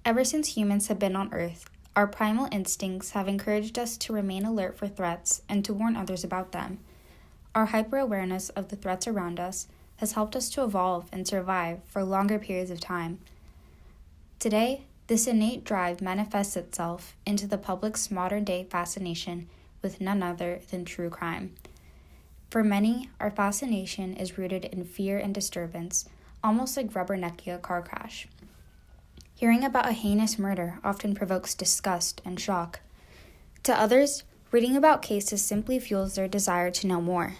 Ever since humans have been on Earth, our primal instincts have encouraged us to remain alert for threats and to warn others about them. Our hyper-awareness of the threats around us has helped us to evolve and survive for longer periods of time. Today, this innate drive manifests itself into the public's modern-day fascination with none other than true crime. For many, our fascination is rooted in fear and disturbance, almost like rubbernecking a car crash. Hearing about a heinous murder often provokes disgust and shock. To others, reading about cases simply fuels their desire to know more.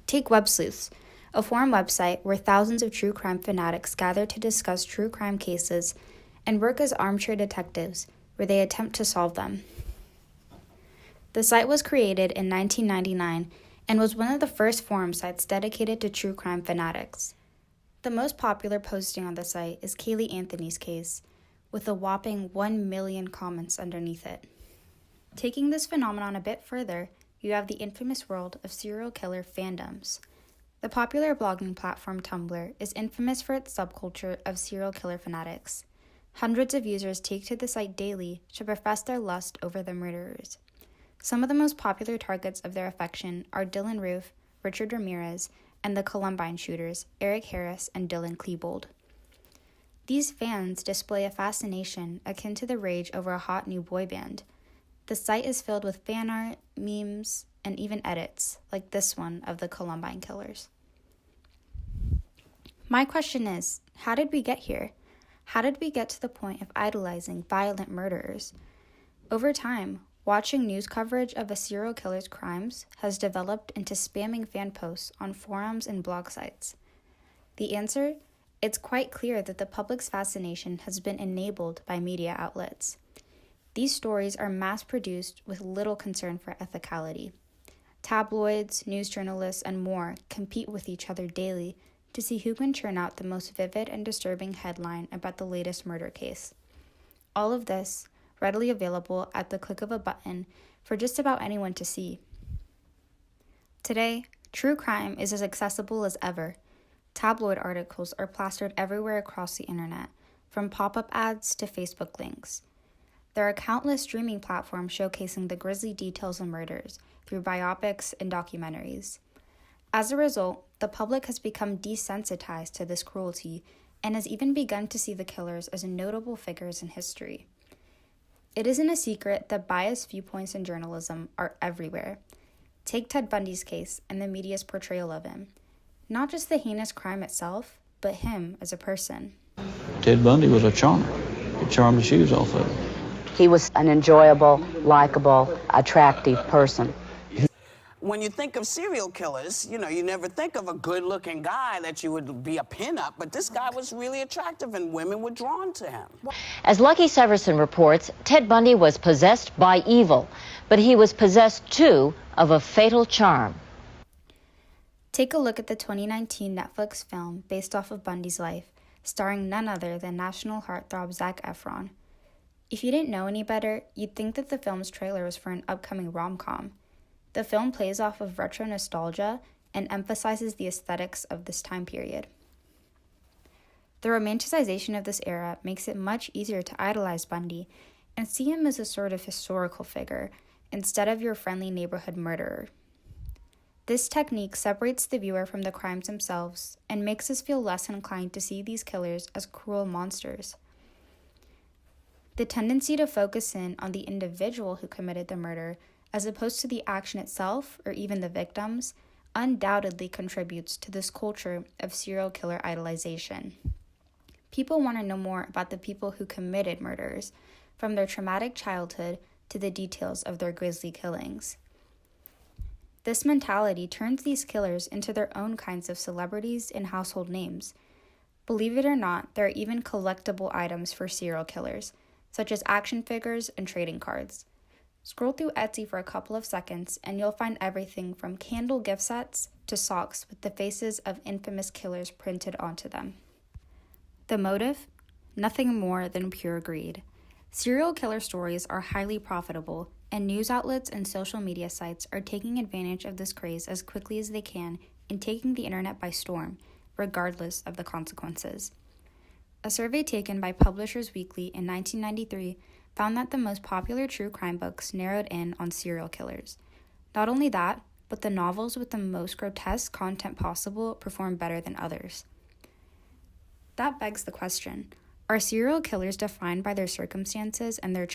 Take Web Sleuths, a forum website where thousands of true crime fanatics gather to discuss true crime cases and work as armchair detectives where they attempt to solve them. The site was created in 1999 and was one of the first forum sites dedicated to true crime fanatics. The most popular posting on the site is Kaylee Anthony's case, with a whopping 1 million comments underneath it. Taking this phenomenon a bit further, you have the infamous world of serial killer fandoms. The popular blogging platform Tumblr is infamous for its subculture of serial killer fanatics. Hundreds of users take to the site daily to profess their lust over the murderers. Some of the most popular targets of their affection are Dylan Roof, Richard Ramirez, and the Columbine shooters, Eric Harris and Dylan Klebold. These fans display a fascination akin to the rage over a hot new boy band. The site is filled with fan art, memes, and even edits, like this one of the Columbine killers. My question is, how did we get here? How did we get to the point of idolizing violent murderers? Over time, watching news coverage of a serial killer's crimes has developed into spamming fan posts on forums and blog sites. The answer? It's quite clear that the public's fascination has been enabled by media outlets. These stories are mass-produced with little concern for ethicality. Tabloids, news journalists, and more compete with each other daily to see who can churn out the most vivid and disturbing headline about the latest murder case. All of this readily available at the click of a button for just about anyone to see. Today, true crime is as accessible as ever. Tabloid articles are plastered everywhere across the internet, from pop-up ads to Facebook links. There are countless streaming platforms showcasing the grisly details of murders through biopics and documentaries. As a result, the public has become desensitized to this cruelty and has even begun to see the killers as notable figures in history. It isn't a secret that biased viewpoints in journalism are everywhere. Take Ted Bundy's case and the media's portrayal of him. Not just the heinous crime itself, but him as a person. Ted Bundy was a charmer. He charmed the shoes off of him. He was an enjoyable, likable, attractive person. When you think of serial killers, you never think of a good-looking guy that you would be a pinup, but this guy was really attractive and women were drawn to him. As Lucky Severson reports, Ted Bundy was possessed by evil, but he was possessed, too, of a fatal charm. Take a look at the 2019 Netflix film based off of Bundy's life, starring none other than national heartthrob Zac Efron. If you didn't know any better, you'd think that the film's trailer was for an upcoming rom-com. The film plays off of retro nostalgia and emphasizes the aesthetics of this time period. The romanticization of this era makes it much easier to idolize Bundy and see him as a sort of historical figure instead of your friendly neighborhood murderer. This technique separates the viewer from the crimes themselves and makes us feel less inclined to see these killers as cruel monsters. The tendency to focus in on the individual who committed the murder as opposed to the action itself or even the victims, undoubtedly contributes to this culture of serial killer idolization. People want to know more about the people who committed murders, from their traumatic childhood to the details of their grisly killings. This mentality turns these killers into their own kinds of celebrities and household names. Believe it or not, there are even collectible items for serial killers, such as action figures and trading cards. Scroll through Etsy for a couple of seconds and you'll find everything from candle gift sets to socks with the faces of infamous killers printed onto them. The motive? Nothing more than pure greed. Serial killer stories are highly profitable, and news outlets and social media sites are taking advantage of this craze as quickly as they can and taking the internet by storm, regardless of the consequences. A survey taken by Publishers Weekly in 1993 found that the most popular true crime books narrowed in on serial killers. Not only that, but the novels with the most grotesque content possible performed better than others. That begs the question, are serial killers defined by their circumstances and their